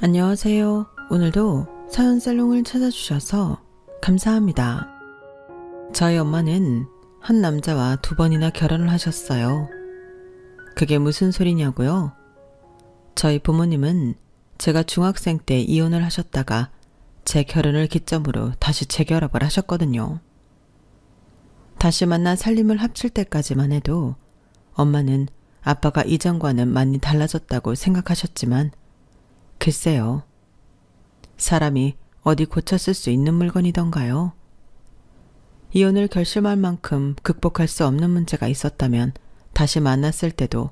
안녕하세요. 오늘도 사연살롱을 찾아주셔서 감사합니다. 저희 엄마는 한 남자와 2번이나 결혼을 하셨어요. 그게 무슨 소리냐고요? 저희 부모님은 제가 중학생 때 이혼을 하셨다가 제 결혼을 기점으로 다시 재결합을 하셨거든요. 다시 만나 살림을 합칠 때까지만 해도 엄마는 아빠가 이전과는 많이 달라졌다고 생각하셨지만 글쎄요. 사람이 어디 고쳤을 수 있는 물건이던가요? 이혼을 결심할 만큼 극복할 수 없는 문제가 있었다면 다시 만났을 때도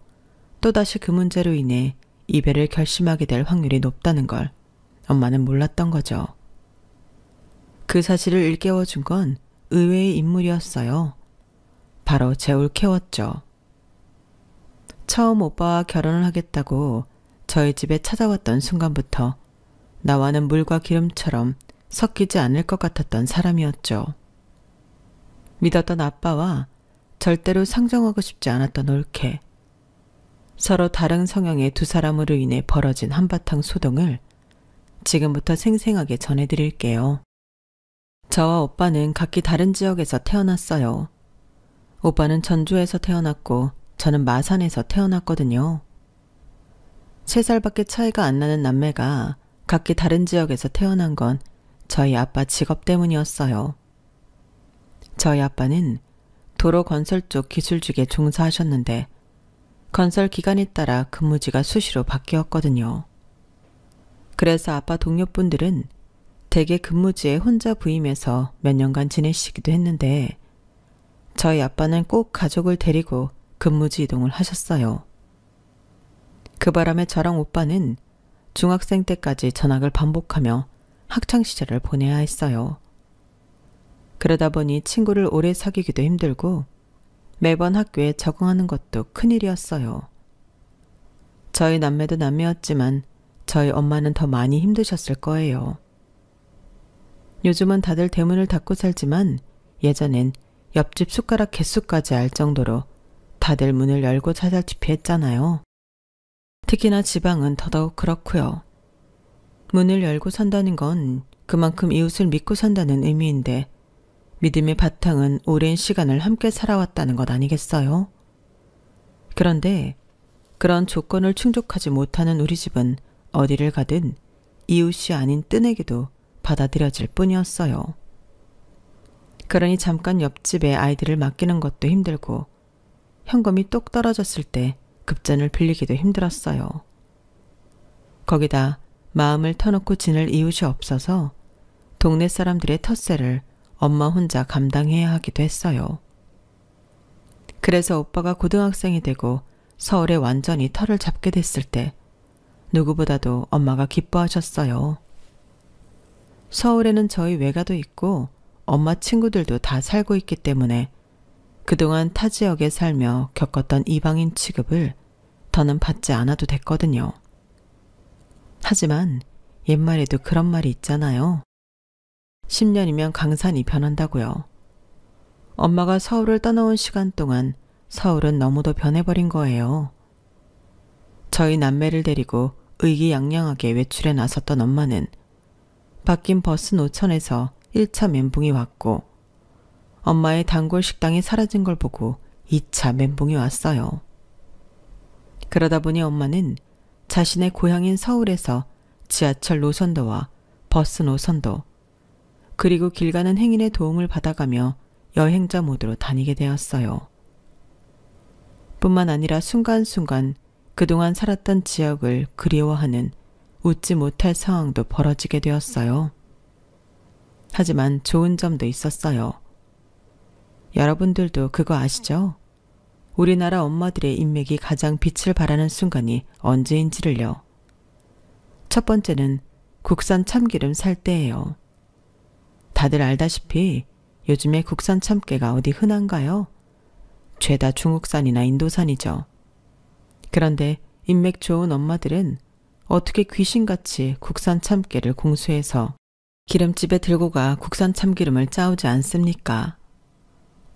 또다시 그 문제로 인해 이별을 결심하게 될 확률이 높다는 걸 엄마는 몰랐던 거죠. 그 사실을 일깨워준 건 의외의 인물이었어요. 바로 제 올케였죠. 처음 오빠와 결혼을 하겠다고 저희 집에 찾아왔던 순간부터 나와는 물과 기름처럼 섞이지 않을 것 같았던 사람이었죠. 믿었던 아빠와 절대로 상정하고 싶지 않았던 올케. 서로 다른 성향의 두 사람으로 인해 벌어진 한바탕 소동을 지금부터 생생하게 전해드릴게요. 저와 오빠는 각기 다른 지역에서 태어났어요. 오빠는 전주에서 태어났고 저는 마산에서 태어났거든요. 3살밖에 차이가 안 나는 남매가 각기 다른 지역에서 태어난 건 저희 아빠 직업 때문이었어요. 저희 아빠는 도로 건설 쪽 기술직에 종사하셨는데 건설 기간에 따라 근무지가 수시로 바뀌었거든요. 그래서 아빠 동료분들은 대개 근무지에 혼자 부임해서 몇 년간 지내시기도 했는데 저희 아빠는 꼭 가족을 데리고 근무지 이동을 하셨어요. 그 바람에 저랑 오빠는 중학생 때까지 전학을 반복하며 학창시절을 보내야 했어요. 그러다 보니 친구를 오래 사귀기도 힘들고 매번 학교에 적응하는 것도 큰일이었어요. 저희 남매도 남매였지만 저희 엄마는 더 많이 힘드셨을 거예요. 요즘은 다들 대문을 닫고 살지만 예전엔 옆집 숟가락 개수까지 알 정도로 다들 문을 열고 찾아다시피 했잖아요. 특히나 지방은 더더욱 그렇고요. 문을 열고 산다는 건 그만큼 이웃을 믿고 산다는 의미인데 믿음의 바탕은 오랜 시간을 함께 살아왔다는 것 아니겠어요? 그런데 그런 조건을 충족하지 못하는 우리 집은 어디를 가든 이웃이 아닌 뜬에게도 받아들여질 뿐이었어요. 그러니 잠깐 옆집에 아이들을 맡기는 것도 힘들고 현금이 똑 떨어졌을 때 급전을 빌리기도 힘들었어요. 거기다 마음을 터놓고 지낼 이웃이 없어서 동네 사람들의 텃세를 엄마 혼자 감당해야 하기도 했어요. 그래서 오빠가 고등학생이 되고 서울에 완전히 터를 잡게 됐을 때 누구보다도 엄마가 기뻐하셨어요. 서울에는 저희 외가도 있고 엄마 친구들도 다 살고 있기 때문에 그동안 타 지역에 살며 겪었던 이방인 취급을 더는 받지 않아도 됐거든요. 하지만 옛말에도 그런 말이 있잖아요. 10년이면 강산이 변한다고요. 엄마가 서울을 떠나온 시간 동안 서울은 너무도 변해버린 거예요. 저희 남매를 데리고 의기양양하게 외출에 나섰던 엄마는 바뀐 버스 노천에서 1차 멘붕이 왔고 엄마의 단골 식당이 사라진 걸 보고 2차 멘붕이 왔어요. 그러다 보니 엄마는 자신의 고향인 서울에서 지하철 노선도와 버스 노선도 그리고 길 가는 행인의 도움을 받아가며 여행자 모드로 다니게 되었어요. 뿐만 아니라 순간순간 그동안 살았던 지역을 그리워하는 웃지 못할 상황도 벌어지게 되었어요. 하지만 좋은 점도 있었어요. 여러분들도 그거 아시죠? 우리나라 엄마들의 인맥이 가장 빛을 발하는 순간이 언제인지를요. 첫 번째는 국산 참기름 살 때예요. 다들 알다시피 요즘에 국산 참깨가 어디 흔한가요? 죄다 중국산이나 인도산이죠. 그런데 인맥 좋은 엄마들은 어떻게 귀신같이 국산 참깨를 공수해서 기름집에 들고 가 국산 참기름을 짜오지 않습니까?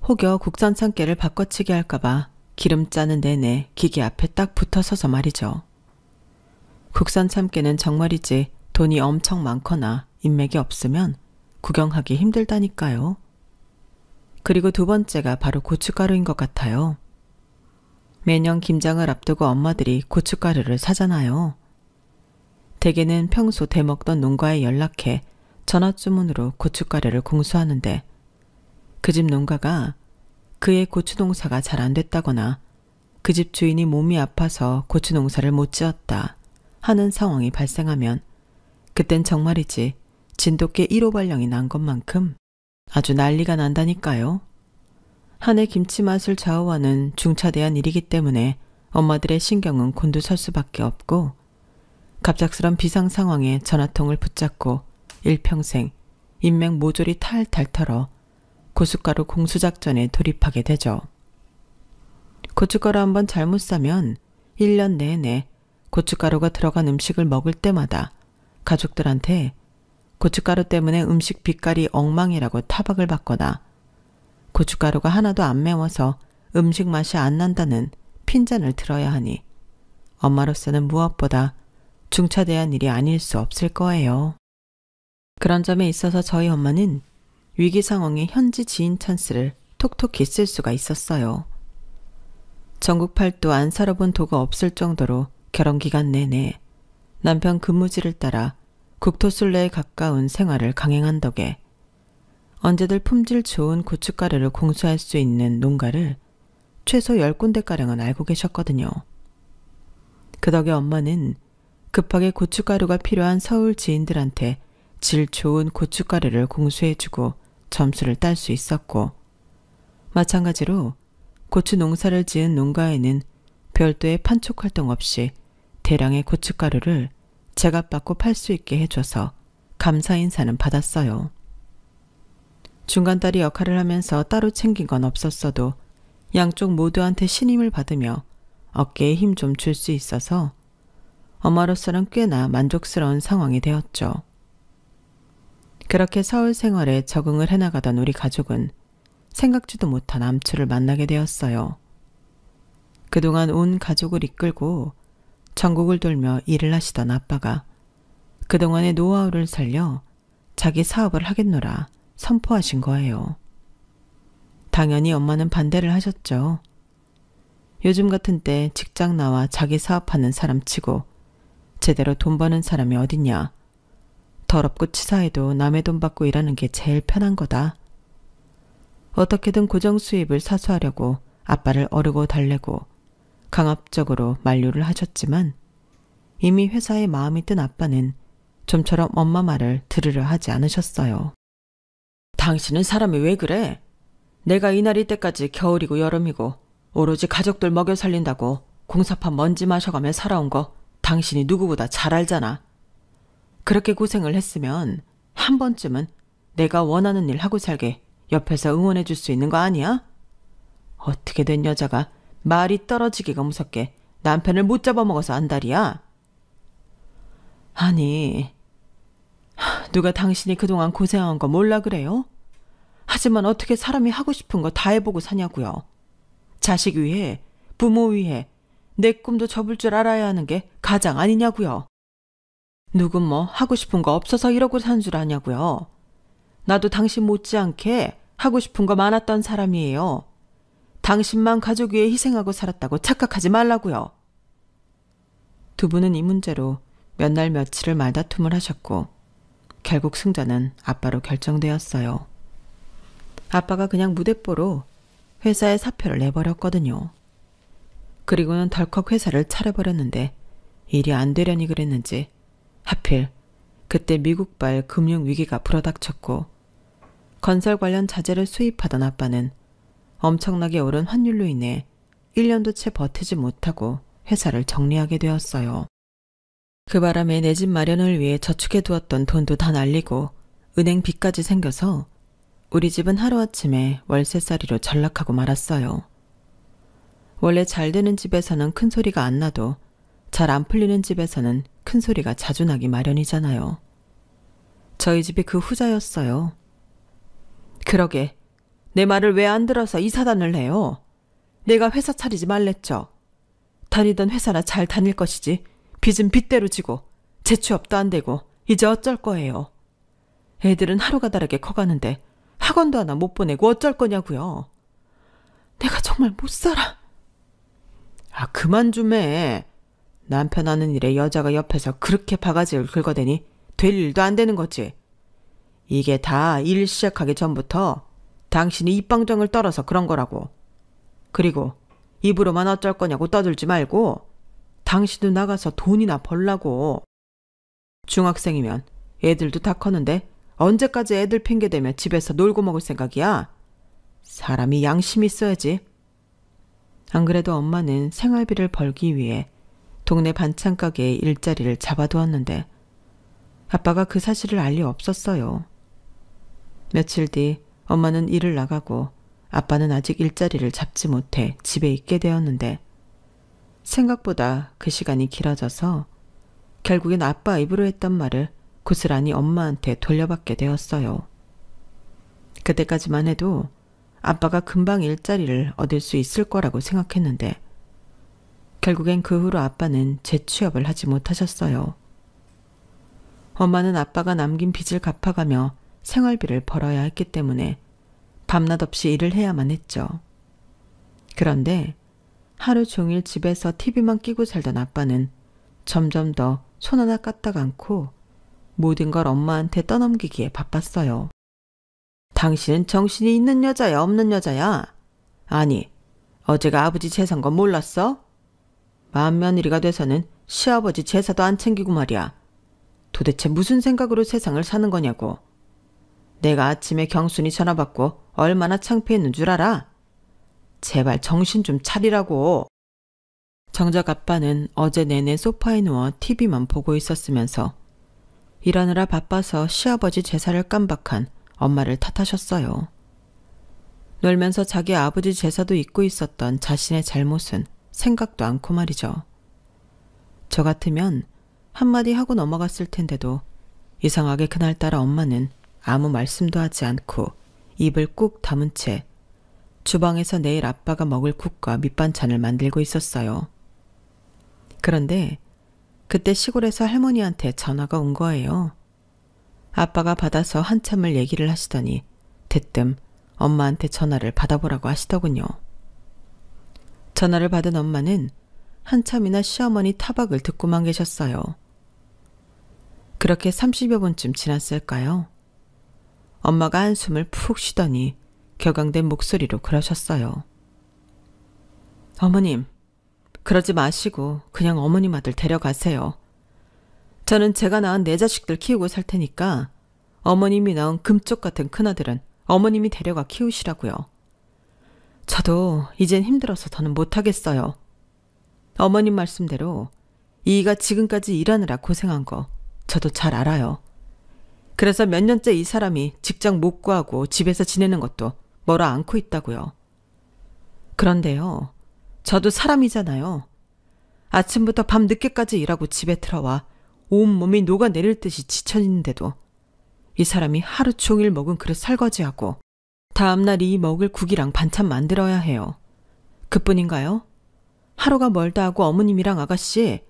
혹여 국산 참깨를 바꿔치기 할까봐 기름 짜는 내내 기계 앞에 딱 붙어서서 말이죠. 국산 참깨는 정말이지 돈이 엄청 많거나 인맥이 없으면 구경하기 힘들다니까요. 그리고 두 번째가 바로 고춧가루인 것 같아요. 매년 김장을 앞두고 엄마들이 고춧가루를 사잖아요. 대개는 평소 대먹던 농가에 연락해 전화주문으로 고춧가루를 공수하는데 그 집 농가가 그의 고추 농사가 잘 안 됐다거나 그 집 주인이 몸이 아파서 고추 농사를 못 지었다 하는 상황이 발생하면 그땐 정말이지 진돗개 1호 발령이 난 것만큼 아주 난리가 난다니까요. 한 해 김치 맛을 좌우하는 중차대한 일이기 때문에 엄마들의 신경은 곤두설 수밖에 없고 갑작스런 비상 상황에 전화통을 붙잡고 일평생 인맥 모조리 탈탈 털어 고춧가루 공수작전에 돌입하게 되죠. 고춧가루 한번 잘못 사면 1년 내내 고춧가루가 들어간 음식을 먹을 때마다 가족들한테 고춧가루 때문에 음식 빛깔이 엉망이라고 타박을 받거나 고춧가루가 하나도 안 매워서 음식 맛이 안 난다는 핀잔을 들어야 하니 엄마로서는 무엇보다 중차대한 일이 아닐 수 없을 거예요. 그런 점에 있어서 저희 엄마는 위기 상황에 현지 지인 찬스를 톡톡히 쓸 수가 있었어요. 전국 팔도 안 살아본 도가 없을 정도로 결혼 기간 내내 남편 근무지를 따라 국토순례에 가까운 생활을 강행한 덕에 언제들 품질 좋은 고춧가루를 공수할 수 있는 농가를 최소 10군데가량은 알고 계셨거든요. 그 덕에 엄마는 급하게 고춧가루가 필요한 서울 지인들한테 질 좋은 고춧가루를 공수해주고 점수를 딸 수 있었고 마찬가지로 고추 농사를 지은 농가에는 별도의 판촉 활동 없이 대량의 고춧가루를 제값받고 팔 수 있게 해줘서 감사 인사는 받았어요. 중간다리 역할을 하면서 따로 챙긴 건 없었어도 양쪽 모두한테 신임을 받으며 어깨에 힘 좀 줄 수 있어서 엄마로서는 꽤나 만족스러운 상황이 되었죠. 그렇게 서울 생활에 적응을 해나가던 우리 가족은 생각지도 못한 암초를 만나게 되었어요. 그동안 온 가족을 이끌고 전국을 돌며 일을 하시던 아빠가 그동안의 노하우를 살려 자기 사업을 하겠노라 선포하신 거예요. 당연히 엄마는 반대를 하셨죠. 요즘 같은 때 직장 나와 자기 사업하는 사람 치고 제대로 돈 버는 사람이 어딨냐. 더럽고 치사해도 남의 돈 받고 일하는 게 제일 편한 거다. 어떻게든 고정 수입을 사수하려고 아빠를 어르고 달래고 강압적으로 만류를 하셨지만 이미 회사에 마음이 든 아빠는 좀처럼 엄마 말을 들으려 하지 않으셨어요. 당신은 사람이 왜 그래? 내가 이날이 때까지 겨울이고 여름이고 오로지 가족들 먹여 살린다고 공사판 먼지 마셔가며 살아온 거 당신이 누구보다 잘 알잖아. 그렇게 고생을 했으면 한 번쯤은 내가 원하는 일 하고 살게 옆에서 응원해 줄 수 있는 거 아니야? 어떻게 된 여자가 말이 떨어지기가 무섭게 남편을 못 잡아먹어서 안달이야? 아니, 누가 당신이 그동안 고생한 거 몰라 그래요? 하지만 어떻게 사람이 하고 싶은 거 다 해보고 사냐고요. 자식 위해, 부모 위해 내 꿈도 접을 줄 알아야 하는 게 가장 아니냐고요. 누군 뭐 하고 싶은 거 없어서 이러고 산 줄 아냐고요. 나도 당신 못지않게 하고 싶은 거 많았던 사람이에요. 당신만 가족 위해 희생하고 살았다고 착각하지 말라고요. 두 분은 이 문제로 몇 날 며칠을 말다툼을 하셨고 결국 승자는 아빠로 결정되었어요. 아빠가 그냥 무대뽀로 회사에 사표를 내버렸거든요. 그리고는 덜컥 회사를 차려버렸는데 일이 안 되려니 그랬는지 하필 그때 미국발 금융위기가 불어닥쳤고 건설 관련 자재를 수입하던 아빠는 엄청나게 오른 환율로 인해 1년도 채 버티지 못하고 회사를 정리하게 되었어요. 그 바람에 내 집 마련을 위해 저축해 두었던 돈도 다 날리고 은행 빚까지 생겨서 우리 집은 하루아침에 월세살이로 전락하고 말았어요. 원래 잘 되는 집에서는 큰 소리가 안 나도 잘 안 풀리는 집에서는 큰 소리가 자주 나기 마련이잖아요. 저희 집이 그 후자였어요. 그러게 내 말을 왜 안 들어서 이 사단을 해요? 내가 회사 차리지 말랬죠. 다니던 회사나 잘 다닐 것이지 빚은 빚대로 지고 재취업도 안 되고 이제 어쩔 거예요. 애들은 하루가 다르게 커가는데 학원도 하나 못 보내고 어쩔 거냐고요. 내가 정말 못 살아. 아, 그만 좀 해. 남편 하는 일에 여자가 옆에서 그렇게 바가지를 긁어대니 될 일도 안 되는 거지. 이게 다 일 시작하기 전부터 당신이 입방정을 떨어서 그런 거라고. 그리고 입으로만 어쩔 거냐고 떠들지 말고 당신도 나가서 돈이나 벌라고. 중학생이면 애들도 다 컸는데 언제까지 애들 핑계대며 집에서 놀고 먹을 생각이야? 사람이 양심이 있어야지. 안 그래도 엄마는 생활비를 벌기 위해 동네 반찬 가게에 일자리를 잡아두었는데 아빠가 그 사실을 알 리 없었어요. 며칠 뒤 엄마는 일을 나가고 아빠는 아직 일자리를 잡지 못해 집에 있게 되었는데 생각보다 그 시간이 길어져서 결국엔 아빠 입으로 했던 말을 고스란히 엄마한테 돌려받게 되었어요. 그때까지만 해도 아빠가 금방 일자리를 얻을 수 있을 거라고 생각했는데 결국엔 그 후로 아빠는 재취업을 하지 못하셨어요. 엄마는 아빠가 남긴 빚을 갚아가며 생활비를 벌어야 했기 때문에 밤낮 없이 일을 해야만 했죠. 그런데 하루 종일 집에서 TV만 끼고 살던 아빠는 점점 더 손 하나 까딱 않고 모든 걸 엄마한테 떠넘기기에 바빴어요. 당신은 정신이 있는 여자야, 없는 여자야? 아니, 어제가 아버지 제사인 건 몰랐어? 맏며느리가 돼서는 시아버지 제사도 안 챙기고 말이야. 도대체 무슨 생각으로 세상을 사는 거냐고. 내가 아침에 경순이 전화 받고 얼마나 창피했는 줄 알아? 제발 정신 좀 차리라고. 정작 아빠는 어제 내내 소파에 누워 TV만 보고 있었으면서 일하느라 바빠서 시아버지 제사를 깜박한 엄마를 탓하셨어요. 놀면서 자기 아버지 제사도 잊고 있었던 자신의 잘못은 생각도 않고 말이죠. 저 같으면 한마디 하고 넘어갔을 텐데도 이상하게 그날따라 엄마는 아무 말씀도 하지 않고 입을 꾹 다문 채 주방에서 내일 아빠가 먹을 국과 밑반찬을 만들고 있었어요. 그런데 그때 시골에서 할머니한테 전화가 온 거예요. 아빠가 받아서 한참을 얘기를 하시더니 대뜸 엄마한테 전화를 받아보라고 하시더군요. 전화를 받은 엄마는 한참이나 시어머니 타박을 듣고만 계셨어요. 그렇게 30여 분쯤 지났을까요? 엄마가 한숨을 푹 쉬더니 격앙된 목소리로 그러셨어요. 어머님, 그러지 마시고 그냥 어머님 아들 데려가세요. 저는 제가 낳은 내 자식들 키우고 살 테니까 어머님이 낳은 금쪽 같은 큰아들은 어머님이 데려가 키우시라고요. 저도 이젠 힘들어서 더는 못하겠어요. 어머님 말씀대로 이가 지금까지 일하느라 고생한 거 저도 잘 알아요. 그래서 몇 년째 이 사람이 직장 못 구하고 집에서 지내는 것도 뭐라 않고 있다고요. 그런데요, 저도 사람이잖아요. 아침부터 밤 늦게까지 일하고 집에 들어와 온몸이 녹아내릴 듯이 지쳐있는데도 이 사람이 하루 종일 먹은 그릇 설거지하고 다음날 이 먹을 국이랑 반찬 만들어야 해요. 그뿐인가요? 하루가 멀다 하고 어머님이랑 아가씨,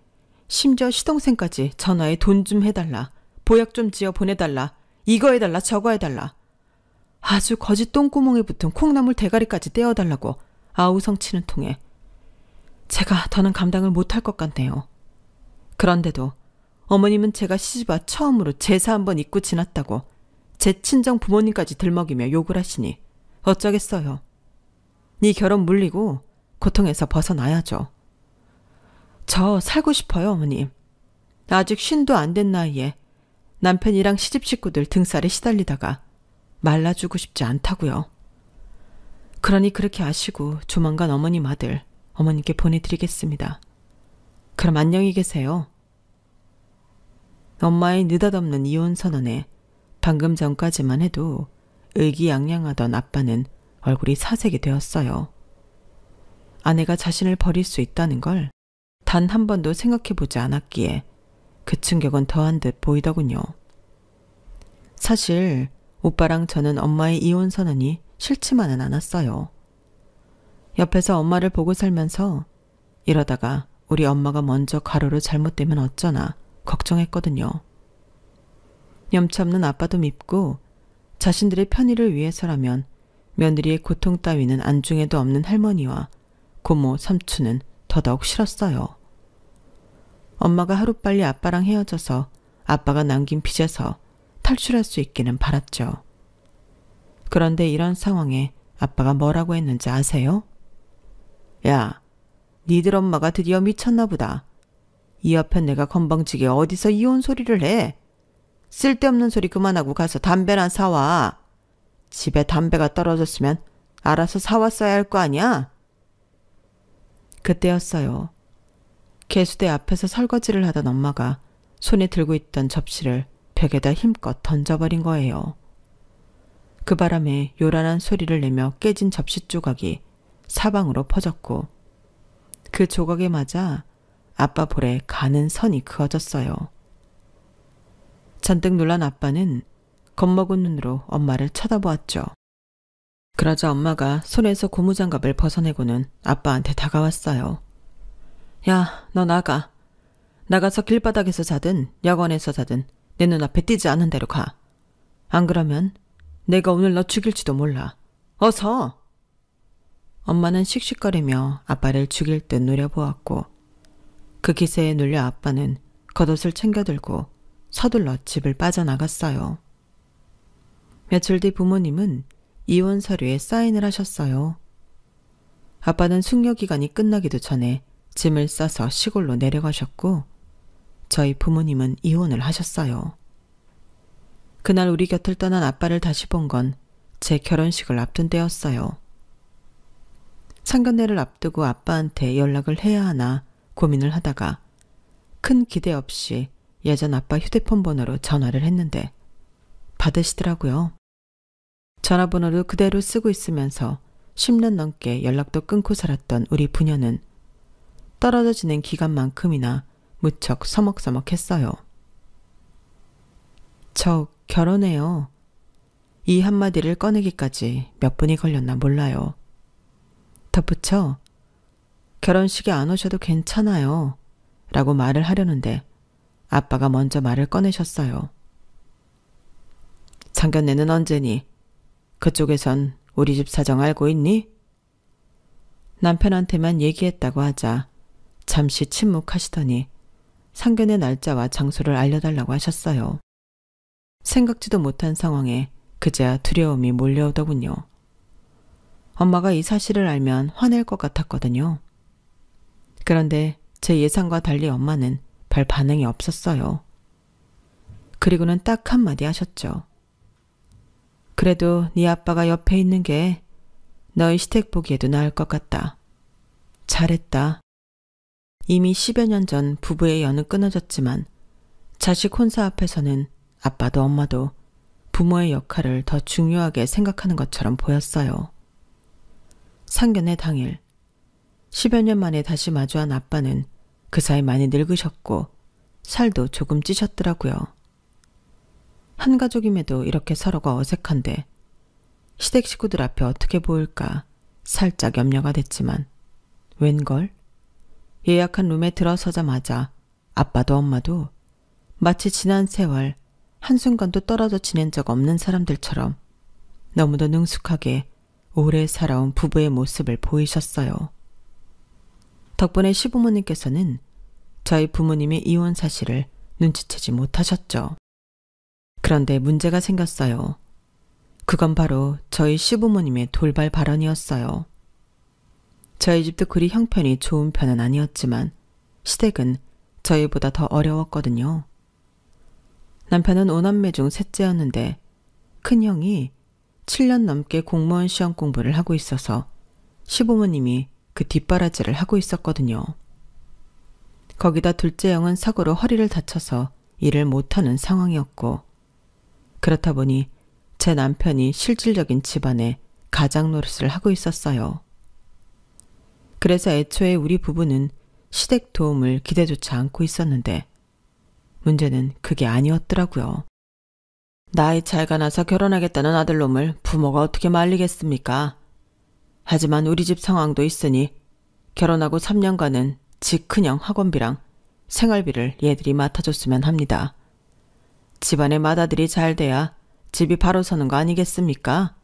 심지어 시동생까지 전화에 돈 좀 해달라, 보약 좀 지어 보내달라, 이거 해달라 저거 해달라, 아주 거짓 똥구멍에 붙은 콩나물 대가리까지 떼어달라고 아우성치는 통에 제가 더는 감당을 못할 것 같네요. 그런데도 어머님은 제가 시집와 처음으로 제사 한번 잊고 지났다고 제 친정 부모님까지 들먹이며 욕을 하시니 어쩌겠어요. 이 결혼 물리고 고통에서 벗어나야죠. 저 살고 싶어요, 어머님. 아직 50도 안 된 나이에 남편이랑 시집 식구들 등살에 시달리다가 말라주고 싶지 않다고요. 그러니 그렇게 아시고 조만간 어머님 아들 어머님께 보내드리겠습니다. 그럼 안녕히 계세요. 엄마의 느닷없는 이혼 선언에 방금 전까지만 해도 의기양양하던 아빠는 얼굴이 사색이 되었어요. 아내가 자신을 버릴 수 있다는 걸 단 한 번도 생각해보지 않았기에 그 충격은 더한 듯 보이더군요. 사실 오빠랑 저는 엄마의 이혼 선언이 싫지만은 않았어요. 옆에서 엄마를 보고 살면서 이러다가 우리 엄마가 먼저 가로로 잘못되면 어쩌나 걱정했거든요. 염치없는 아빠도 밉고 자신들의 편의를 위해서라면 며느리의 고통 따위는 안중에도 없는 할머니와 고모, 삼촌은 더더욱 싫었어요. 엄마가 하루빨리 아빠랑 헤어져서 아빠가 남긴 빚에서 탈출할 수 있기는 바랐죠. 그런데 이런 상황에 아빠가 뭐라고 했는지 아세요? 야, 니들 엄마가 드디어 미쳤나 보다. 이 앞에 내가 건방지게 어디서 이혼 소리를 해. 쓸데없는 소리 그만하고 가서 담배나 사와. 집에 담배가 떨어졌으면 알아서 사왔어야 할 거 아니야? 그때였어요. 개수대 앞에서 설거지를 하던 엄마가 손에 들고 있던 접시를 벽에다 힘껏 던져버린 거예요. 그 바람에 요란한 소리를 내며 깨진 접시 조각이 사방으로 퍼졌고 그 조각에 맞아 아빠 볼에 가는 선이 그어졌어요. 잔뜩 놀란 아빠는 겁먹은 눈으로 엄마를 쳐다보았죠. 그러자 엄마가 손에서 고무장갑을 벗어내고는 아빠한테 다가왔어요. 야, 너 나가. 나가서 길바닥에서 자든 야관에서 자든 내 눈앞에 띄지 않은 대로 가. 안 그러면 내가 오늘 너 죽일지도 몰라. 어서! 엄마는 씩씩거리며 아빠를 죽일 듯 노려보았고 그 기세에 눌려 아빠는 겉옷을 챙겨들고 서둘러 집을 빠져나갔어요. 며칠 뒤 부모님은 이혼 서류에 사인을 하셨어요. 아빠는 숙려 기간이 끝나기도 전에 짐을 싸서 시골로 내려가셨고 저희 부모님은 이혼을 하셨어요. 그날 우리 곁을 떠난 아빠를 다시 본 건 제 결혼식을 앞둔 때였어요. 상견례를 앞두고 아빠한테 연락을 해야 하나 고민을 하다가 큰 기대 없이 예전 아빠 휴대폰 번호로 전화를 했는데 받으시더라고요. 전화번호도 그대로 쓰고 있으면서 10년 넘게 연락도 끊고 살았던 우리 부녀는 떨어져 지낸 기간만큼이나 무척 서먹서먹했어요. 저 결혼해요. 이 한마디를 꺼내기까지 몇 분이 걸렸나 몰라요. 덧붙여 결혼식에 안 오셔도 괜찮아요 라고 말을 하려는데 아빠가 먼저 말을 꺼내셨어요. 상견례는 언제니? 그쪽에선 우리 집 사정 알고 있니? 남편한테만 얘기했다고 하자 잠시 침묵하시더니 상견례 날짜와 장소를 알려달라고 하셨어요. 생각지도 못한 상황에 그제야 두려움이 몰려오더군요. 엄마가 이 사실을 알면 화낼 것 같았거든요. 그런데 제 예상과 달리 엄마는 별 반응이 없었어요. 그리고는 딱 한마디 하셨죠. 그래도 네 아빠가 옆에 있는 게 너희 시댁 보기에도 나을 것 같다. 잘했다. 이미 10여 년 전 부부의 연은 끊어졌지만 자식 혼사 앞에서는 아빠도 엄마도 부모의 역할을 더 중요하게 생각하는 것처럼 보였어요. 상견례 당일 10여 년 만에 다시 마주한 아빠는 그 사이 많이 늙으셨고 살도 조금 찌셨더라고요. 한 가족임에도 이렇게 서로가 어색한데 시댁 식구들 앞에 어떻게 보일까 살짝 염려가 됐지만 웬걸? 예약한 룸에 들어서자마자 아빠도 엄마도 마치 지난 세월 한순간도 떨어져 지낸 적 없는 사람들처럼 너무도 능숙하게 오래 살아온 부부의 모습을 보이셨어요. 덕분에 시부모님께서는 저희 부모님의 이혼 사실을 눈치채지 못하셨죠. 그런데 문제가 생겼어요. 그건 바로 저희 시부모님의 돌발 발언이었어요. 저희 집도 그리 형편이 좋은 편은 아니었지만 시댁은 저희보다 더 어려웠거든요. 남편은 5남매 중 셋째였는데 큰형이 7년 넘게 공무원 시험 공부를 하고 있어서 시부모님이 그 뒷바라지를 하고 있었거든요. 거기다 둘째 형은 사고로 허리를 다쳐서 일을 못하는 상황이었고 그렇다 보니 제 남편이 실질적인 집안에 가장 노릇을 하고 있었어요. 그래서 애초에 우리 부부는 시댁 도움을 기대조차 않고 있었는데 문제는 그게 아니었더라고요. 나이 차이가 나서 결혼하겠다는 아들놈을 부모가 어떻게 말리겠습니까? 하지만 우리 집 상황도 있으니 결혼하고 3년간은 지 큰형 학원비랑 생활비를 얘들이 맡아줬으면 합니다. 집안의 맏아들이 잘 돼야 집이 바로 서는 거 아니겠습니까?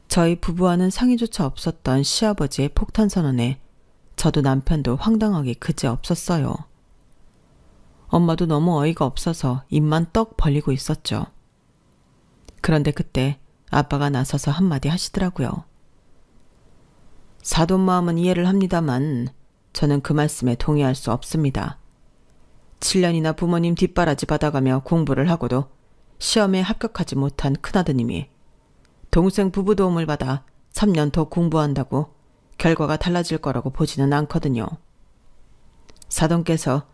저희 부부와는 상의조차 없었던 시아버지의 폭탄 선언에 저도 남편도 황당하기 그지없었어요. 엄마도 너무 어이가 없어서 입만 떡 벌리고 있었죠. 그런데 그때 아빠가 나서서 한마디 하시더라고요. 사돈 마음은 이해를 합니다만 저는 그 말씀에 동의할 수 없습니다. 7년이나 부모님 뒷바라지 받아가며 공부를 하고도 시험에 합격하지 못한 큰아드님이 동생 부부 도움을 받아 3년 더 공부한다고 결과가 달라질 거라고 보지는 않거든요. 사돈께서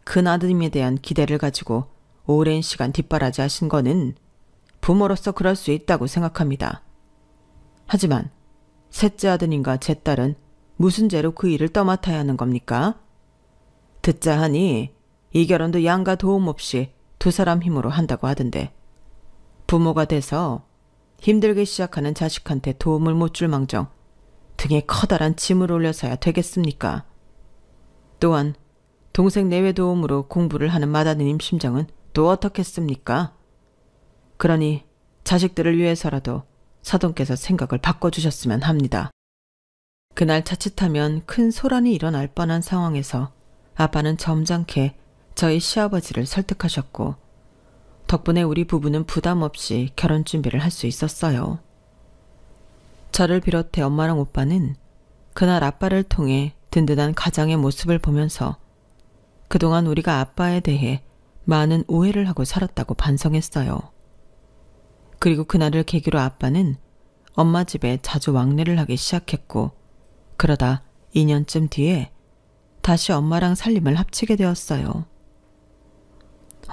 큰아드님에 대한 기대를 가지고 오랜 시간 뒷바라지 하신 거는 부모로서 그럴 수 있다고 생각합니다. 하지만 셋째 아드님과 제 딸은 무슨 죄로 그 일을 떠맡아야 하는 겁니까? 듣자 하니 이 결혼도 양가 도움 없이 두 사람 힘으로 한다고 하던데 부모가 돼서 힘들게 시작하는 자식한테 도움을 못 줄 망정 등에 커다란 짐을 올려서야 되겠습니까? 또한 동생 내외 도움으로 공부를 하는 맏아드님 심정은 또 어떻겠습니까? 그러니 자식들을 위해서라도 사돈께서 생각을 바꿔주셨으면 합니다. 그날 자칫하면 큰 소란이 일어날 뻔한 상황에서 아빠는 점잖게 저희 시아버지를 설득하셨고 덕분에 우리 부부는 부담 없이 결혼 준비를 할 수 있었어요. 저를 비롯해 엄마랑 오빠는 그날 아빠를 통해 든든한 가장의 모습을 보면서 그동안 우리가 아빠에 대해 많은 오해를 하고 살았다고 반성했어요. 그리고 그날을 계기로 아빠는 엄마 집에 자주 왕래를 하기 시작했고 그러다 2년쯤 뒤에 다시 엄마랑 살림을 합치게 되었어요.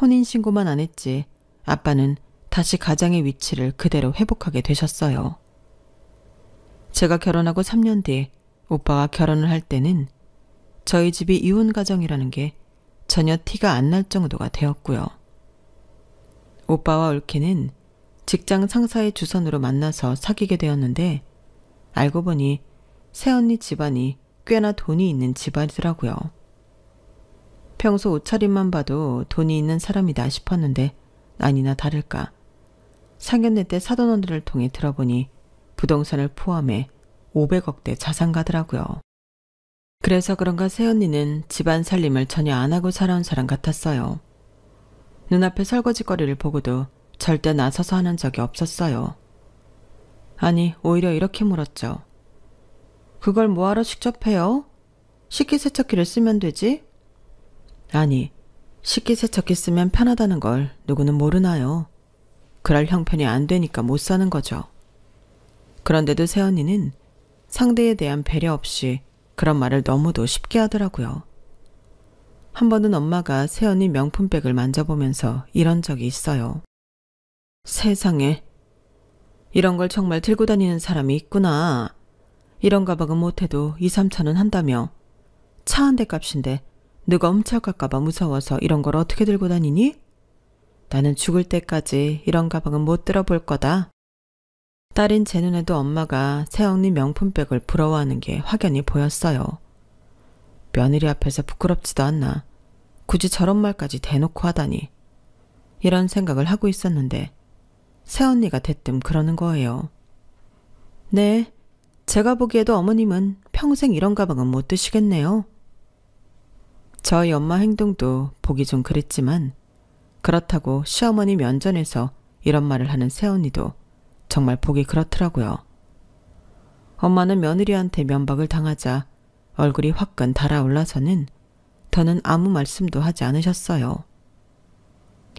혼인신고만 안 했지 아빠는 다시 가장의 위치를 그대로 회복하게 되셨어요. 제가 결혼하고 3년 뒤 오빠가 결혼을 할 때는 저희 집이 이혼 가정이라는 게 전혀 티가 안 날 정도가 되었고요. 오빠와 올케는 직장 상사의 주선으로 만나서 사귀게 되었는데 알고 보니 새언니 집안이 꽤나 돈이 있는 집안이더라고요. 평소 옷차림만 봐도 돈이 있는 사람이다 싶었는데 아니나 다를까 상견례 때 사돈언니를 통해 들어보니 부동산을 포함해 500억대 자산가더라고요. 그래서 그런가 새언니는 집안 살림을 전혀 안 하고 살아온 사람 같았어요. 눈앞에 설거지거리를 보고도 절대 나서서 하는 적이 없었어요. 아니 오히려 이렇게 물었죠. 그걸 뭐하러 직접 해요? 식기세척기를 쓰면 되지? 아니 식기세척기 쓰면 편하다는 걸 누구는 모르나요? 그럴 형편이 안 되니까 못 사는 거죠. 그런데도 새언니는 상대에 대한 배려 없이 그런 말을 너무도 쉽게 하더라고요. 한 번은 엄마가 새언니 명품백을 만져보면서 이런 적이 있어요. 세상에 이런 걸 정말 들고 다니는 사람이 있구나. 이런 가방은 못해도 2, 3천원 한다며 차 한 대 값인데 누가 훔쳐갈까봐 무서워서 이런 걸 어떻게 들고 다니니? 나는 죽을 때까지 이런 가방은 못 들어볼 거다. 딸인 제 눈에도 엄마가 새언니 명품백을 부러워하는 게 확연히 보였어요. 며느리 앞에서 부끄럽지도 않나. 굳이 저런 말까지 대놓고 하다니. 이런 생각을 하고 있었는데 새언니가 대뜸 그러는 거예요. 네, 제가 보기에도 어머님은 평생 이런 가방은 못 드시겠네요. 저희 엄마 행동도 보기 좀 그랬지만 그렇다고 시어머니 면전에서 이런 말을 하는 새언니도 정말 보기 그렇더라고요. 엄마는 며느리한테 면박을 당하자 얼굴이 화끈 달아올라서는 더는 아무 말씀도 하지 않으셨어요.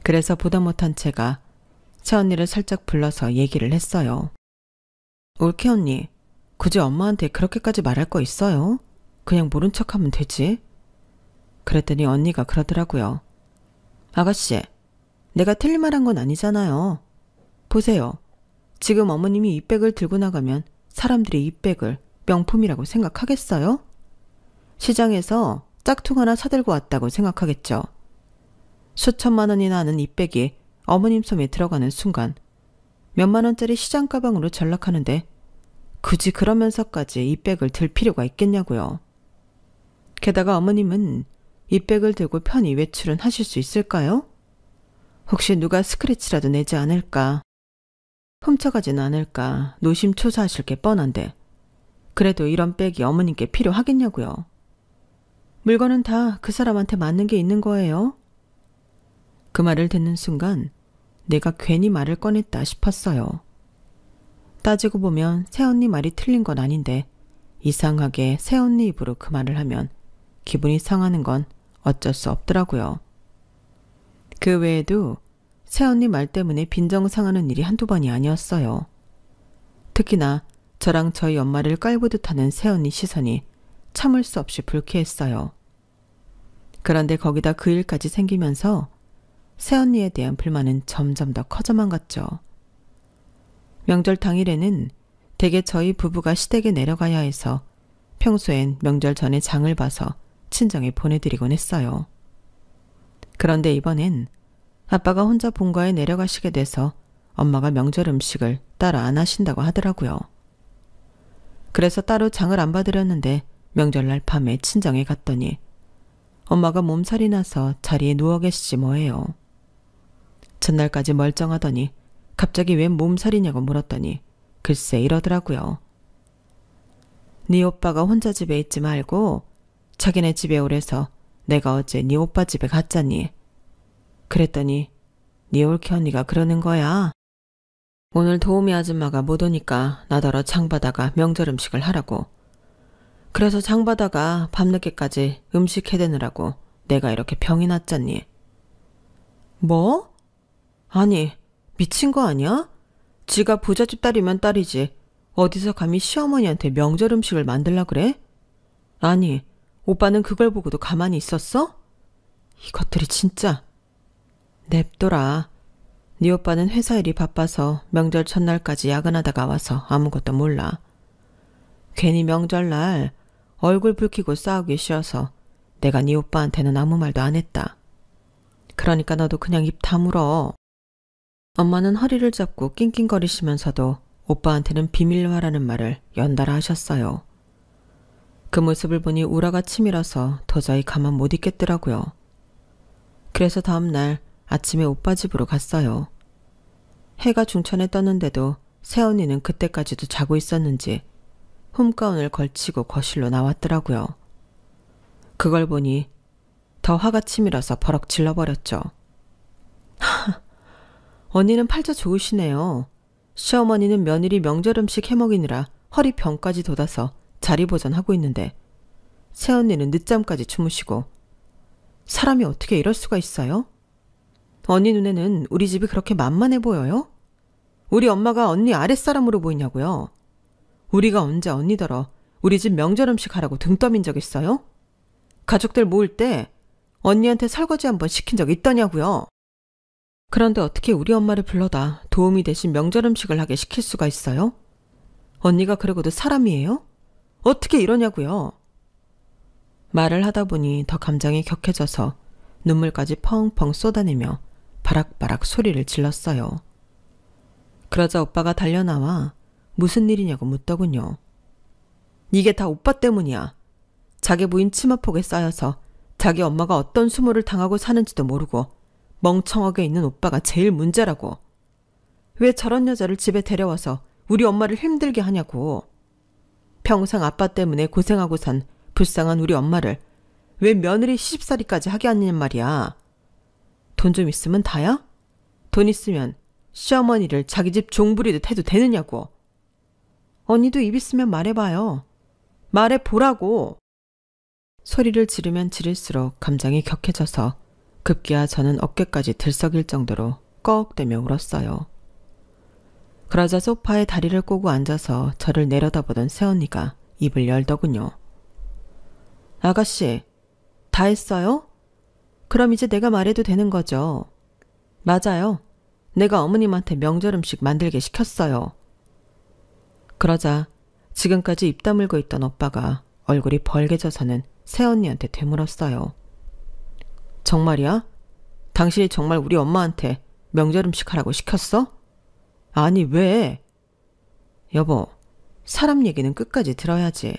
그래서 보다 못한 제가 새언니를 살짝 불러서 얘기를 했어요. 올케 언니, 굳이 엄마한테 그렇게까지 말할 거 있어요? 그냥 모른 척하면 되지. 그랬더니 언니가 그러더라고요. 아가씨, 내가 틀린 말 한 건 아니잖아요. 보세요. 지금 어머님이 이 백을 들고 나가면 사람들이 이 백을 명품이라고 생각하겠어요? 시장에서 짝퉁 하나 사들고 왔다고 생각하겠죠. 수천만 원이나 하는 이 백이 어머님 손에 들어가는 순간 몇만 원짜리 시장 가방으로 전락하는데 굳이 그러면서까지 이 백을 들 필요가 있겠냐고요. 게다가 어머님은 이 백을 들고 편히 외출은 하실 수 있을까요? 혹시 누가 스크래치라도 내지 않을까? 훔쳐가지는 않을까 노심초사하실 게 뻔한데 그래도 이런 백이 어머님께 필요하겠냐고요. 물건은 다 그 사람한테 맞는 게 있는 거예요. 그 말을 듣는 순간 내가 괜히 말을 꺼냈다 싶었어요. 따지고 보면 새언니 말이 틀린 건 아닌데 이상하게 새언니 입으로 그 말을 하면 기분이 상하는 건 어쩔 수 없더라고요. 그 외에도 새언니 말 때문에 빈정상하는 일이 한두 번이 아니었어요. 특히나 저랑 저희 엄마를 깔보듯 하는 새언니 시선이 참을 수 없이 불쾌했어요. 그런데 거기다 그 일까지 생기면서 새언니에 대한 불만은 점점 더 커져만 갔죠. 명절 당일에는 대개 저희 부부가 시댁에 내려가야 해서 평소엔 명절 전에 장을 봐서 친정에 보내드리곤 했어요. 그런데 이번엔 아빠가 혼자 본가에 내려가시게 돼서 엄마가 명절 음식을 따로 안 하신다고 하더라고요. 그래서 따로 장을 안 봐드렸는데 명절날 밤에 친정에 갔더니 엄마가 몸살이 나서 자리에 누워 계시지 뭐예요. 전날까지 멀쩡하더니 갑자기 왜 몸살이냐고 물었더니 글쎄 이러더라고요. 네 오빠가 혼자 집에 있지 말고 자기네 집에 오래서 내가 어제 네 오빠 집에 갔잖니. 그랬더니 네 올케 언니가 그러는 거야. 오늘 도우미 아줌마가 못 오니까 나더러 장바다가 명절 음식을 하라고. 그래서 장바다가 밤늦게까지 음식 해대느라고 내가 이렇게 병이 났잖니. 뭐? 아니 미친 거 아니야? 지가 부잣집 딸이면 딸이지 어디서 감히 시어머니한테 명절 음식을 만들라 그래? 아니 오빠는 그걸 보고도 가만히 있었어? 이것들이 진짜. 냅둬라. 네 오빠는 회사 일이 바빠서 명절 첫날까지 야근하다가 와서 아무것도 몰라. 괜히 명절날 얼굴 붉히고 싸우기 싫어서 내가 네 오빠한테는 아무 말도 안 했다. 그러니까 너도 그냥 입 다물어. 엄마는 허리를 잡고 낑낑거리시면서도 오빠한테는 비밀로 하라는 말을 연달아 하셨어요. 그 모습을 보니 우라가 치밀어서 도저히 가만 못 있겠더라고요. 그래서 다음날 아침에 오빠 집으로 갔어요. 해가 중천에 떴는데도 새언니는 그때까지도 자고 있었는지 홈가운을 걸치고 거실로 나왔더라고요. 그걸 보니 더 화가 치밀어서 버럭 질러버렸죠. 언니는 팔자 좋으시네요. 시어머니는 며느리 명절 음식 해먹이느라 허리 병까지 돋아서 자리 보전하고 있는데 새언니는 늦잠까지 주무시고 사람이 어떻게 이럴 수가 있어요? 언니 눈에는 우리 집이 그렇게 만만해 보여요? 우리 엄마가 언니 아랫사람으로 보이냐고요? 우리가 언제 언니더러 우리 집 명절 음식 하라고 등 떠민 적 있어요? 가족들 모을 때 언니한테 설거지 한번 시킨 적 있더냐고요? 그런데 어떻게 우리 엄마를 불러다 도우미 대신 명절 음식을 하게 시킬 수가 있어요? 언니가 그러고도 사람이에요? 어떻게 이러냐고요? 말을 하다 보니 더 감정이 격해져서 눈물까지 펑펑 쏟아내며 바락바락 소리를 질렀어요. 그러자 오빠가 달려나와 무슨 일이냐고 묻더군요. 이게 다 오빠 때문이야. 자기 부인 치마폭에 쌓여서 자기 엄마가 어떤 수모를 당하고 사는지도 모르고 멍청하게 있는 오빠가 제일 문제라고. 왜 저런 여자를 집에 데려와서 우리 엄마를 힘들게 하냐고. 평생 아빠 때문에 고생하고 산 불쌍한 우리 엄마를 왜 며느리 시집살이까지 하게 하느냐 말이야. 돈 좀 있으면 다야? 돈 있으면 시어머니를 자기 집 종부리듯 해도 되느냐고. 언니도 입 있으면 말해봐요. 말해보라고. 소리를 지르면 지를수록 감정이 격해져서 급기야 저는 어깨까지 들썩일 정도로 꺽대며 울었어요. 그러자 소파에 다리를 꼬고 앉아서 저를 내려다보던 새언니가 입을 열더군요. 아가씨, 다 했어요? 그럼 이제 내가 말해도 되는 거죠? 맞아요. 내가 어머님한테 명절 음식 만들게 시켰어요. 그러자 지금까지 입 다물고 있던 오빠가 얼굴이 벌개져서는 새언니한테 되물었어요. 정말이야? 당신이 정말 우리 엄마한테 명절 음식 하라고 시켰어? 아니 왜? 여보, 사람 얘기는 끝까지 들어야지.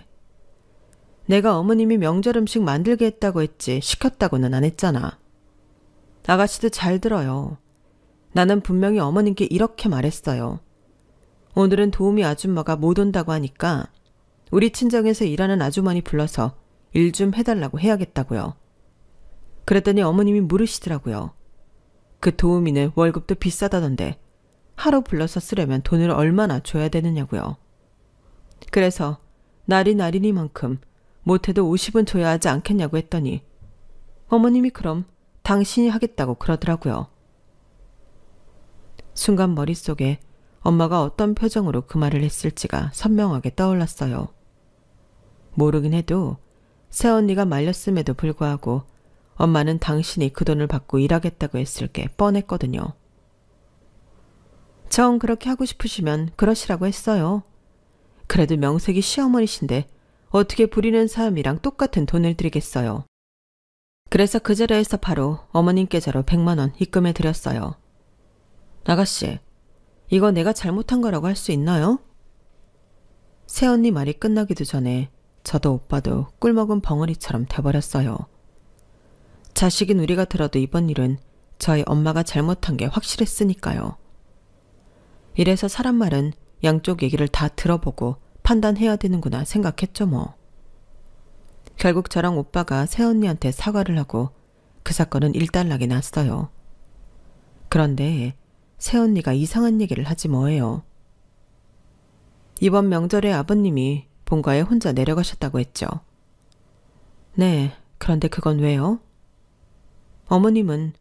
내가 어머님이 명절 음식 만들게 했다고 했지 시켰다고는 안 했잖아. 아가씨도 잘 들어요. 나는 분명히 어머님께 이렇게 말했어요. 오늘은 도우미 아줌마가 못 온다고 하니까 우리 친정에서 일하는 아주머니 불러서 일 좀 해달라고 해야겠다고요. 그랬더니 어머님이 물으시더라고요. 그 도우미는 월급도 비싸다던데 하루 불러서 쓰려면 돈을 얼마나 줘야 되느냐고요. 그래서 날이니만큼 못해도 50은 줘야 하지 않겠냐고 했더니 어머님이 그럼 당신이 하겠다고 그러더라고요. 순간 머릿속에 엄마가 어떤 표정으로 그 말을 했을지가 선명하게 떠올랐어요. 모르긴 해도 새언니가 말렸음에도 불구하고 엄마는 당신이 그 돈을 받고 일하겠다고 했을 게 뻔했거든요. 정 그렇게 하고 싶으시면 그러시라고 했어요. 그래도 명색이 시어머니신데 어떻게 부리는 사람이랑 똑같은 돈을 드리겠어요. 그래서 그 자리에서 바로 어머님 계좌로 100만 원 입금해 드렸어요. 아가씨, 이거 내가 잘못한 거라고 할 수 있나요? 새언니 말이 끝나기도 전에 저도 오빠도 꿀먹은 벙어리처럼 돼버렸어요. 자식인 우리가 들어도 이번 일은 저희 엄마가 잘못한 게 확실했으니까요. 이래서 사람 말은 양쪽 얘기를 다 들어보고 판단해야 되는구나 생각했죠 뭐. 결국 저랑 오빠가 새언니한테 사과를 하고 그 사건은 일단락이 났어요. 그런데 새언니가 이상한 얘기를 하지 뭐예요. 이번 명절에 아버님이 본가에 혼자 내려가셨다고 했죠. 네, 그런데 그건 왜요? 어머님은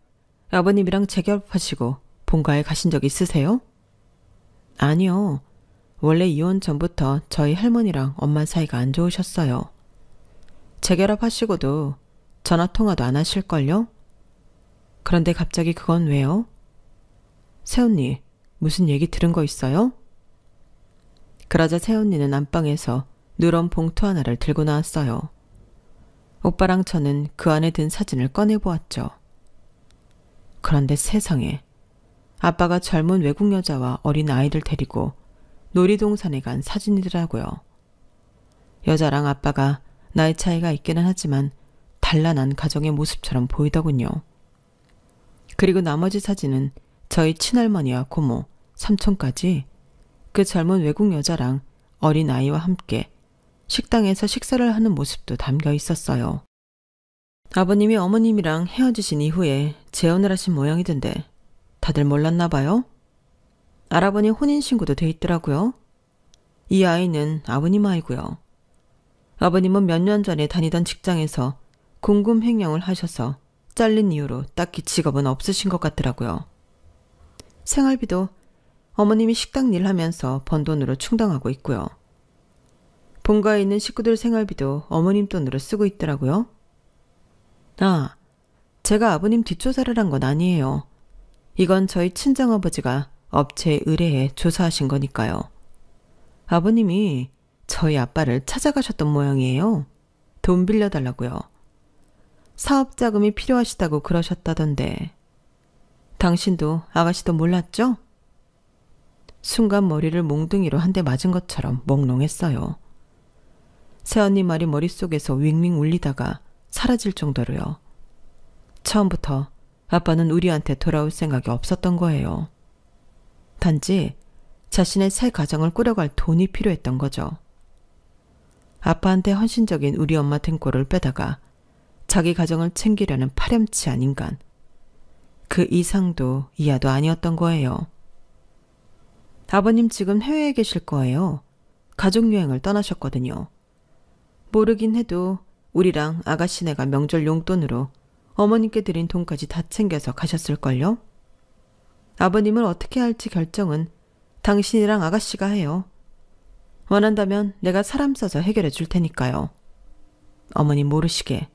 아버님이랑 재결합하시고 본가에 가신 적 있으세요? 아니요. 원래 이혼 전부터 저희 할머니랑 엄마 사이가 안 좋으셨어요. 재결합하시고도 전화통화도 안 하실걸요? 그런데 갑자기 그건 왜요? 새언니, 무슨 얘기 들은 거 있어요? 그러자 새언니는 안방에서 누런 봉투 하나를 들고 나왔어요. 오빠랑 저는 그 안에 든 사진을 꺼내보았죠. 그런데 세상에, 아빠가 젊은 외국 여자와 어린 아이들 데리고 놀이동산에 간 사진이더라고요. 여자랑 아빠가 나이 차이가 있기는 하지만 단란한 가정의 모습처럼 보이더군요. 그리고 나머지 사진은 저희 친할머니와 고모, 삼촌까지 그 젊은 외국 여자랑 어린 아이와 함께 식당에서 식사를 하는 모습도 담겨 있었어요. 아버님이 어머님이랑 헤어지신 이후에 재혼을 하신 모양이던데 다들 몰랐나 봐요? 알아보니 혼인신고도 돼 있더라고요. 이 아이는 아버님 아이고요. 아버님은 몇 년 전에 다니던 직장에서 공금 횡령을 하셔서 잘린 이후로 딱히 직업은 없으신 것 같더라고요. 생활비도 어머님이 식당 일 하면서 번 돈으로 충당하고 있고요. 본가에 있는 식구들 생활비도 어머님 돈으로 쓰고 있더라고요. 아, 제가 아버님 뒷조사를 한 건 아니에요. 이건 저희 친정아버지가 업체에 의뢰해 조사하신 거니까요. 아버님이 저희 아빠를 찾아가셨던 모양이에요. 돈 빌려달라고요. 사업 자금이 필요하시다고 그러셨다던데. 당신도 아가씨도 몰랐죠? 순간 머리를 몽둥이로 한 대 맞은 것처럼 몽롱했어요. 새언니 말이 머릿속에서 윙윙 울리다가 사라질 정도로요. 처음부터 아빠는 우리한테 돌아올 생각이 없었던 거예요. 단지 자신의 새 가정을 꾸려갈 돈이 필요했던 거죠. 아빠한테 헌신적인 우리 엄마 등골을 빼다가 자기 가정을 챙기려는 파렴치한 인간. 그 이상도 이하도 아니었던 거예요. 아버님 지금 해외에 계실 거예요. 가족여행을 떠나셨거든요. 모르긴 해도 우리랑 아가씨네가 명절 용돈으로 어머님께 드린 돈까지 다 챙겨서 가셨을걸요? 아버님을 어떻게 할지 결정은 당신이랑 아가씨가 해요. 원한다면 내가 사람 써서 해결해 줄 테니까요. 어머니 모르시게.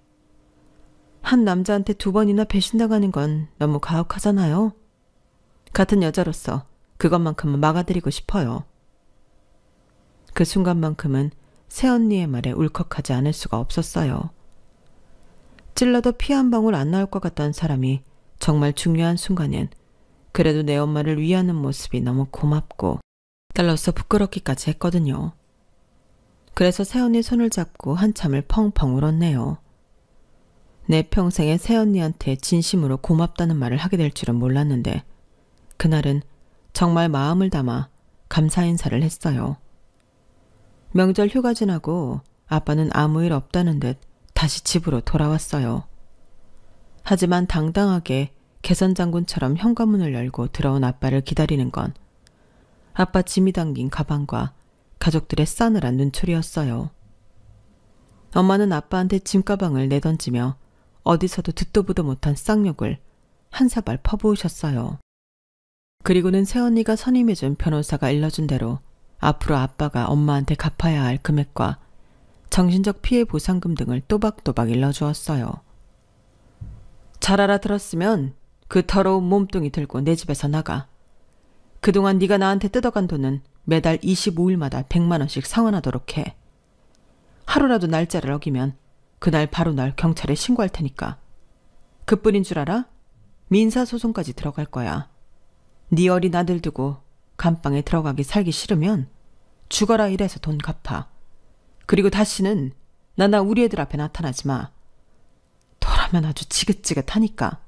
한 남자한테 2번이나 배신당하는 건 너무 가혹하잖아요. 같은 여자로서 그것만큼은 막아드리고 싶어요. 그 순간만큼은 새언니의 말에 울컥하지 않을 수가 없었어요. 찔러도 피 한 방울 안 나올 것 같던 사람이 정말 중요한 순간엔 그래도 내 엄마를 위하는 모습이 너무 고맙고 딸로서 부끄럽기까지 했거든요. 그래서 새언니 손을 잡고 한참을 펑펑 울었네요. 내 평생에 새언니한테 진심으로 고맙다는 말을 하게 될 줄은 몰랐는데 그날은 정말 마음을 담아 감사 인사를 했어요. 명절 휴가 지나고 아빠는 아무 일 없다는 듯 다시 집으로 돌아왔어요. 하지만 당당하게 개선장군처럼 현관문을 열고 들어온 아빠를 기다리는 건 아빠 짐이 담긴 가방과 가족들의 싸늘한 눈초리였어요. 엄마는 아빠한테 짐가방을 내던지며 어디서도 듣도 보도 못한 쌍욕을 한 사발 퍼부으셨어요. 그리고는 새언니가 선임해준 변호사가 일러준 대로 앞으로 아빠가 엄마한테 갚아야 할 금액과 정신적 피해 보상금 등을 또박또박 일러주었어요. 잘 알아들었으면 그 더러운 몸뚱이 들고 내 집에서 나가. 그동안 네가 나한테 뜯어간 돈은 매달 25일마다 100만 원씩 상환하도록 해. 하루라도 날짜를 어기면 그날 바로 날 경찰에 신고할 테니까. 그뿐인 줄 알아? 민사소송까지 들어갈 거야. 네 어린 아들 두고 감방에 들어가기 살기 싫으면 죽어라 이래서 돈 갚아. 그리고 다시는 나나 우리 애들 앞에 나타나지 마. 너라면 아주 지긋지긋하니까.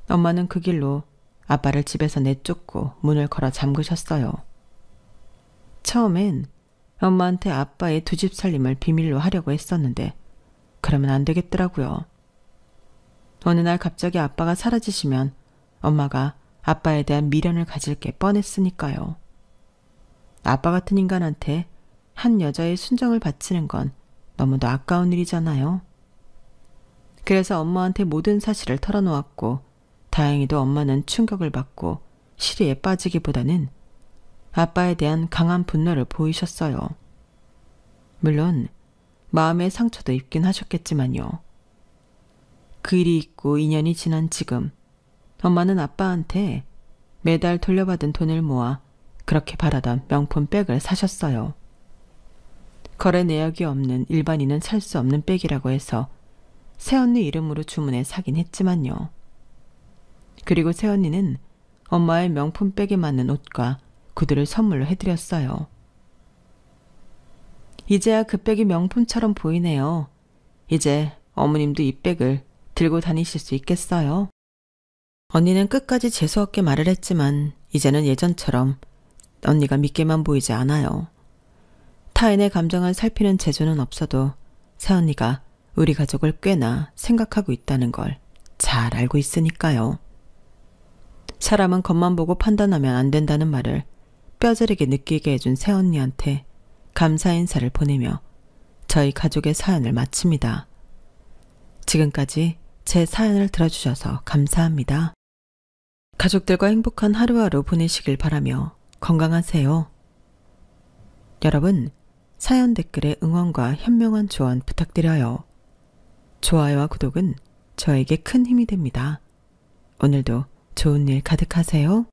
엄마는 그 길로 아빠를 집에서 내쫓고 문을 걸어 잠그셨어요. 처음엔 엄마한테 아빠의 두 집 살림을 비밀로 하려고 했었는데 그러면 안 되겠더라고요. 어느 날 갑자기 아빠가 사라지시면 엄마가 아빠에 대한 미련을 가질 게 뻔했으니까요. 아빠 같은 인간한테 한 여자의 순정을 바치는 건 너무도 아까운 일이잖아요. 그래서 엄마한테 모든 사실을 털어놓았고 다행히도 엄마는 충격을 받고 시리에 빠지기보다는 아빠에 대한 강한 분노를 보이셨어요. 물론 마음의 상처도 입긴 하셨겠지만요. 그 일이 있고 2년이 지난 지금 엄마는 아빠한테 매달 돌려받은 돈을 모아 그렇게 바라던 명품 백을 사셨어요. 거래 내역이 없는 일반인은 살 수 없는 백이라고 해서 새언니 이름으로 주문해 사긴 했지만요. 그리고 새언니는 엄마의 명품 백에 맞는 옷과 구두를 선물로 해드렸어요. 이제야 그 백이 명품처럼 보이네요. 이제 어머님도 이 백을 들고 다니실 수 있겠어요? 언니는 끝까지 재수없게 말을 했지만 이제는 예전처럼 언니가 믿게만 보이지 않아요. 타인의 감정을 살피는 재주는 없어도 새언니가 우리 가족을 꽤나 생각하고 있다는 걸 잘 알고 있으니까요. 사람은 겉만 보고 판단하면 안 된다는 말을 뼈저리게 느끼게 해준 새언니한테 감사 인사를 보내며 저희 가족의 사연을 마칩니다. 지금까지 제 사연을 들어주셔서 감사합니다. 가족들과 행복한 하루하루 보내시길 바라며 건강하세요. 여러분, 사연 댓글에 응원과 현명한 조언 부탁드려요. 좋아요와 구독은 저에게 큰 힘이 됩니다. 오늘도 좋은 일 가득하세요.